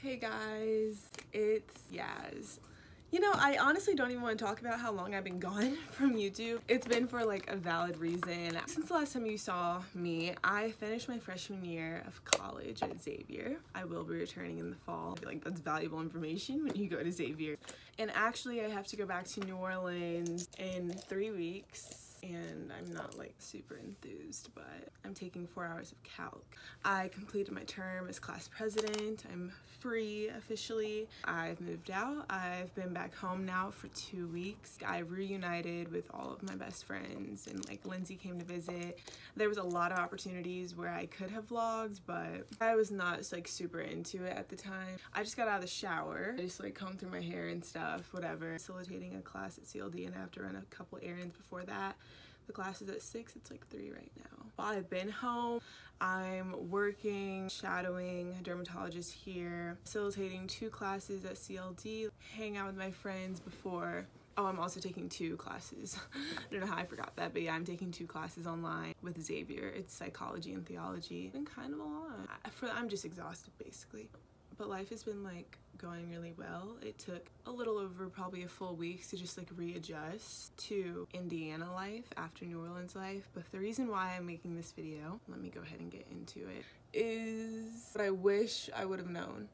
Hey guys, it's Yaz. You know, I honestly don't even want to talk about how long I've been gone from YouTube. It's been for like a valid reason. Since the last time you saw me, I finished my freshman year of college at Xavier. I will be returning in the fall. I feel like that's valuable information when you go to Xavier. And actually I have to go back to New Orleans in 3 weeks. And I'm not like super enthused, but I'm taking 4 hours of calc. I completed my term as class president. I'm free officially. I've moved out. I've been back home now for 2 weeks. I reunited with all of my best friends, and like Lindsay came to visit. There was a lot of opportunities where I could have vlogged, but I was not like super into it at the time. I just got out of the shower. I just like combed through my hair and stuff, whatever. Facilitating a class at CLD, and I have to run a couple errands before that. The class is at 6, it's like 3 right now. I've been home. I'm working, shadowing a dermatologist here, facilitating 2 classes at CLD, hang out with my friends before. Oh, I'm also taking 2 classes. I don't know how I forgot that, but yeah, I'm taking 2 classes online with Xavier. It's psychology and theology. It's been kind of a lot. I'm just exhausted basically. But life has been like going really well. It took a little over probably a full week to just like readjust to Indiana life after New Orleans life. But the reason why I'm making this video, let me go ahead and get into it, is what I wish I would have known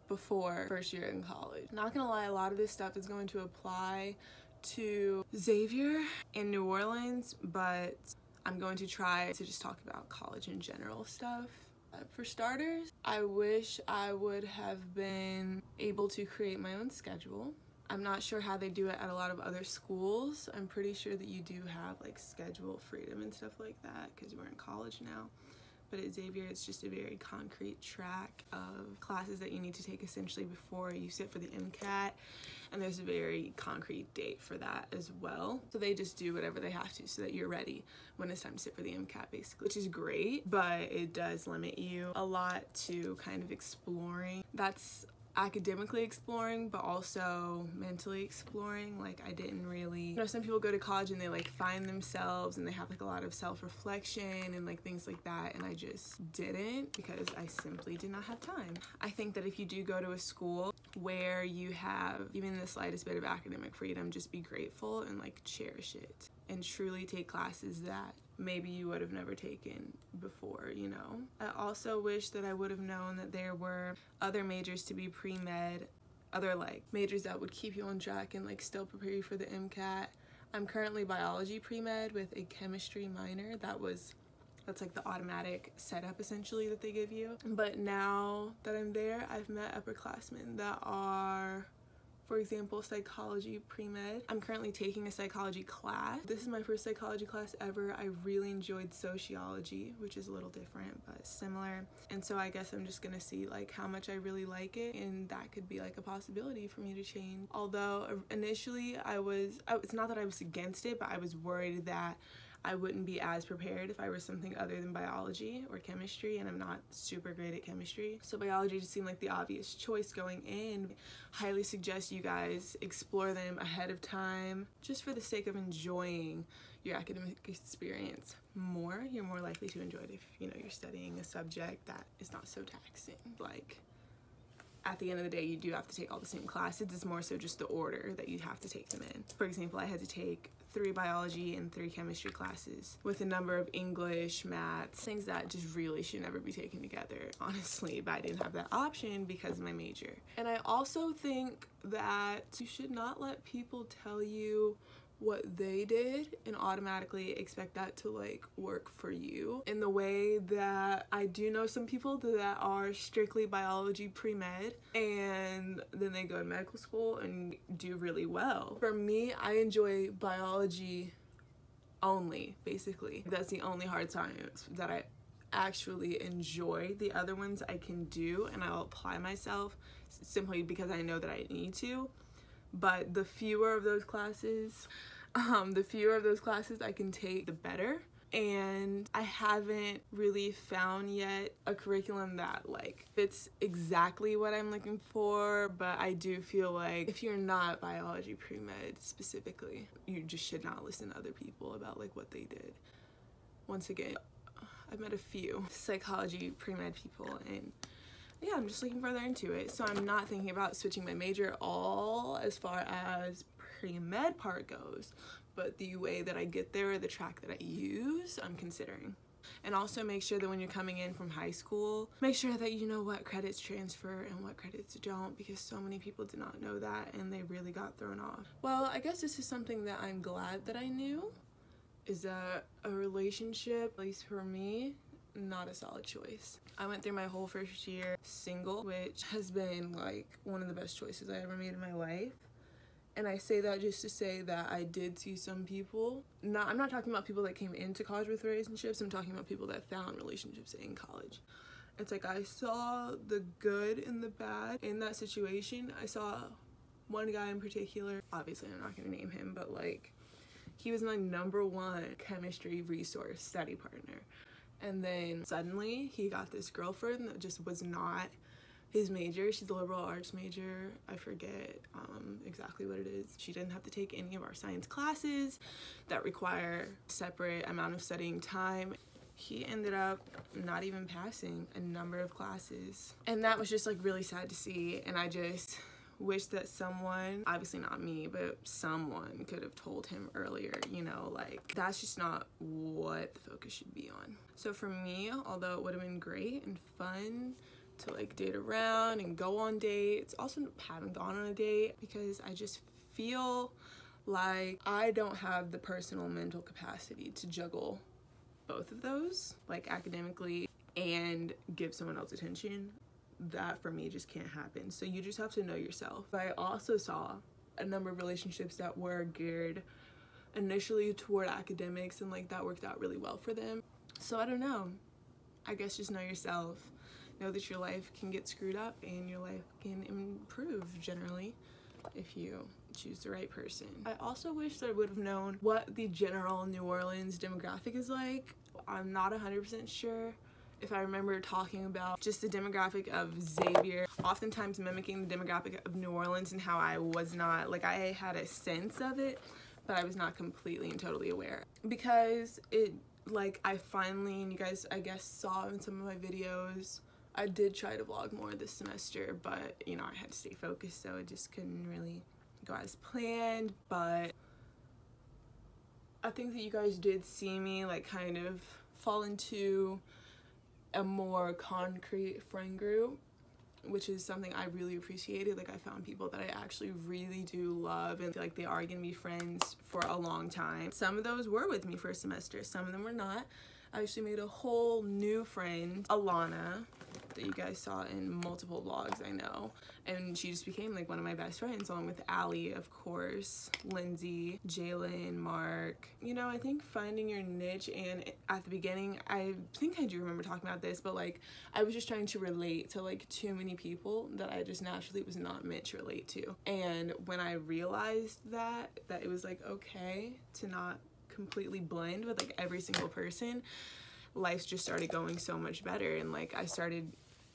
before first year in college. Not gonna lie, a lot of this stuff is going to apply to Xavier and New Orleans, but I'm going to try to just talk about college in general stuff. For starters, I wish I would have been able to create my own schedule. I'm not sure how they do it at a lot of other schools. I'm pretty sure that you do have like schedule freedom and stuff like that because we're in college now. But at Xavier, it's just a very concrete track of classes that you need to take essentially before you sit for the MCAT. And there's a very concrete date for that as well. So they just do whatever they have to so that you're ready when it's time to sit for the MCAT basically, which is great, but it does limit you a lot to kind of exploring. That's academically exploring, but also mentally exploring. Like I didn't really, you know, some people go to college and they like find themselves and they have like a lot of self-reflection and like things like that, and I just didn't because I simply did not have time. I think that if you do go to a school where you have even the slightest bit of academic freedom, just be grateful and like cherish it and truly take classes that maybe you would have never taken before, you know. I also wish that I would have known that there were other majors to be pre-med, other like majors that would keep you on track and like still prepare you for the MCAT. I'm currently biology pre-med with a chemistry minor. That's like the automatic setup essentially that they give you. But now that I'm there, I've met upperclassmen that are, for example, psychology pre-med. I'm currently taking a psychology class. This is my first psychology class ever. I really enjoyed sociology, which is a little different but similar. And so I guess I'm just gonna see like how much I really like it, and that could be like a possibility for me to change. Although initially it's not that I was against it, but I was worried that I wouldn't be as prepared if I were something other than biology or chemistry, and I'm not super great at chemistry. So biology just seemed like the obvious choice going in. Highly suggest you guys explore them ahead of time just for the sake of enjoying your academic experience more. You're more likely to enjoy it if, you know, you're studying a subject that is not so taxing. Like, at the end of the day, you do have to take all the same classes. It's more so just the order that you have to take them in. For example, I had to take 3 biology and 3 chemistry classes with a number of English, maths, things that just really should never be taken together, honestly, but I didn't have that option because of my major. And I also think that you should not let people tell you what they did and automatically expect that to like work for you, in the way that I do know some people that are strictly biology pre-med and then they go to medical school and do really well. For me, I enjoy biology only, basically. That's the only hard science that I actually enjoy. The other ones I can do and I'll apply myself simply because I know that I need to. But the fewer of those classes I can take, the better. And I haven't really found yet a curriculum that like fits exactly what I'm looking for, but I do feel like if you're not biology pre-med specifically, you just should not listen to other people about like what they did. Once again, I've met a few psychology pre-med people and yeah, I'm just looking further into it. So I'm not thinking about switching my major at all as far as pre-med part goes, but the way that I get there, the track that I use, I'm considering. And also make sure that when you're coming in from high school, make sure that you know what credits transfer and what credits don't, because so many people did not know that and they really got thrown off. Well, I guess this is something that I'm glad that I knew, is that a relationship, at least for me, not a solid choice. I went through my whole first year single, which has been like one of the best choices I ever made in my life. And I say that just to say that I did see some people. I'm not talking about people that came into college with relationships. I'm talking about people that found relationships in college. It's like I saw the good and the bad in that situation. I saw one guy in particular. Obviously, I'm not going to name him, but like he was my #1 chemistry resource study partner. And then suddenly he got this girlfriend that just was not his major. She's a liberal arts major. I forget exactly what it is. She didn't have to take any of our science classes that require separate amount of studying time. He ended up not even passing a number of classes. And that was just like really sad to see. And I just wish that someone, obviously not me, but someone could have told him earlier, you know, like that's just not what the focus should be on. So for me, although it would have been great and fun to like date around and go on dates, also haven't gone on a date because I just feel like I don't have the personal mental capacity to juggle both of those, like academically and give someone else attention. That for me just can't happen. So you just have to know yourself. I also saw a number of relationships that were geared initially toward academics and like that worked out really well for them. So I don't know, I guess just know yourself. Know that your life can get screwed up and your life can improve generally if you choose the right person. I also wish that I would have known what the general New Orleans demographic is like. I'm not 100% sure if I remember talking about just the demographic of Xavier, oftentimes mimicking the demographic of New Orleans, and how I was not, like I had a sense of it, but I was not completely and totally aware. Because it, like I finally, and you guys I guess saw in some of my videos, I did try to vlog more this semester, but you know, I had to stay focused, so it just couldn't really go as planned. But I think that you guys did see me like kind of fall into a more concrete friend group, which is something I really appreciated. Like I found people that I actually really do love and feel like they are gonna be friends for a long time. Some of those were with me for a semester, some of them were not. I actually made a whole new friend, Alana, that you guys saw in multiple vlogs, I know. And she just became like one of my best friends, along with Allie, of course, Lindsay, Jalen, Mark. You know, I think finding your niche, and at the beginning, I think I do remember talking about this, but like I was just trying to relate to like too many people that I just naturally was not meant to relate to. And when I realized that it was like okay to not completely blend with like every single person, life just started going so much better, and like I started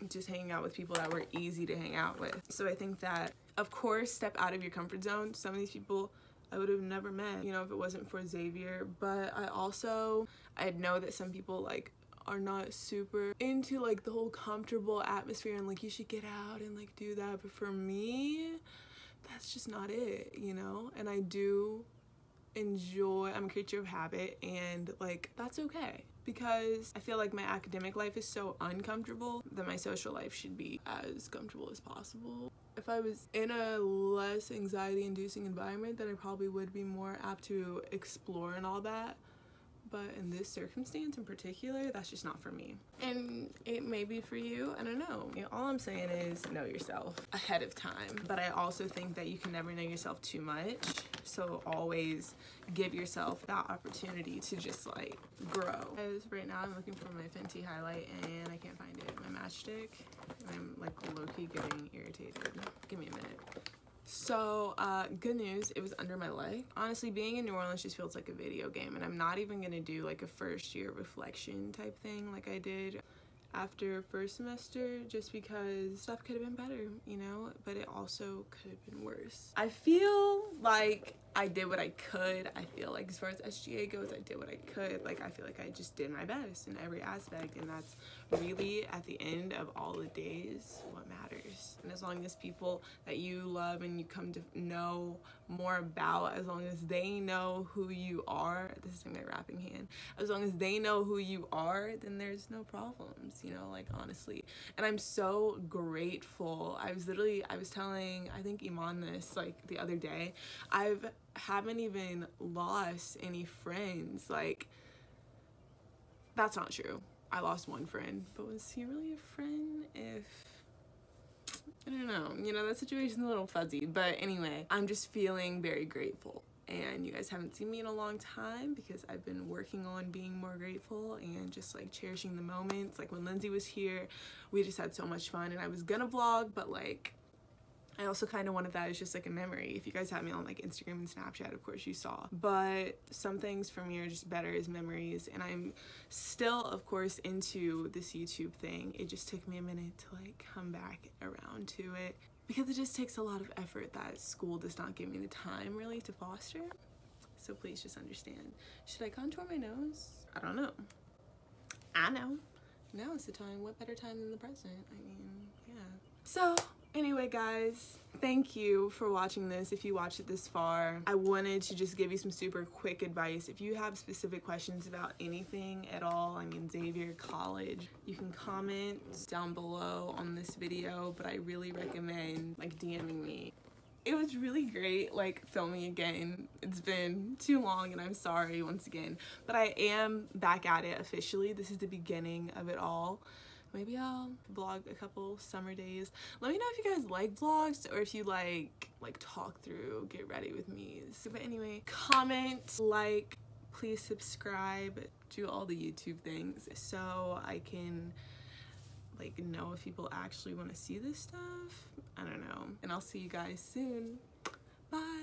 just hanging out with people that were easy to hang out with. So I think that, of course, step out of your comfort zone. Some of these people I would have never met, you know, if it wasn't for Xavier. But I know that some people like are not super into like the whole comfortable atmosphere and like you should get out and like do that, but for me that's just not it, you know. And I do enjoy, I'm a creature of habit, and like that's okay, because I feel like my academic life is so uncomfortable that my social life should be as comfortable as possible. If I was in a less anxiety inducing environment, then I probably would be more apt to explore and all that. But in this circumstance in particular, that's just not for me. And it may be for you, I don't know. You know, all I'm saying is know yourself ahead of time. But I also think that you can never know yourself too much. So always give yourself that opportunity to just like grow. As right now I'm looking for my FENTY highlight and I can't find it. My matchstick. I'm like low-key getting irritated. Give me a minute. So good news, it was under my leg. Honestly, being in New Orleans just feels like a video game, and I'm not even gonna do like a first year reflection type thing like I did after first semester, just because stuff could have been better, you know, but it also could have been worse. I feel like I did what I could. I feel like as far as SGA goes, I did what I could. Like, I feel like I just did my best in every aspect, and that's really, at the end of all the days, what matters. And as long as people that you love and you come to know more about, as long as they know who you are, this is my wrapping hand, as long as they know who you are, then there's no problems, you know, like, honestly. And I'm so grateful. I was telling, I think Iman this, like, the other day, haven't even lost any friends. Like, that's not true. I lost one friend, but was he really a friend? I don't know, you know, that situation's a little fuzzy, but anyway, I'm just feeling very grateful. And you guys haven't seen me in a long time because I've been working on being more grateful and just like cherishing the moments. Like when Lindsay was here, we just had so much fun, and I was gonna vlog, but like I also kind of wanted that as just like a memory. If you guys have me on like Instagram and Snapchat, of course you saw. But some things for me are just better as memories, and I'm still, of course, into this YouTube thing. It just took me a minute to like come back around to it because it just takes a lot of effort that school does not give me the time really to foster. So please just understand. Should I contour my nose? I don't know. I know. Now is the time. What better time than the present? I mean, yeah. So anyway, guys, thank you for watching this. If you watched it this far, I wanted to just give you some super quick advice. If you have specific questions about anything at all, I mean, Xavier, college, you can comment down below on this video, but I really recommend like DMing me. It was really great like filming again. It's been too long and I'm sorry once again, but I am back at it officially. This is the beginning of it all. Maybe I'll vlog a couple summer days. Let me know if you guys like vlogs or if you like talk through, get ready with me. But anyway, comment, like, please subscribe, do all the YouTube things so I can like know if people actually want to see this stuff. I don't know. And I'll see you guys soon. Bye.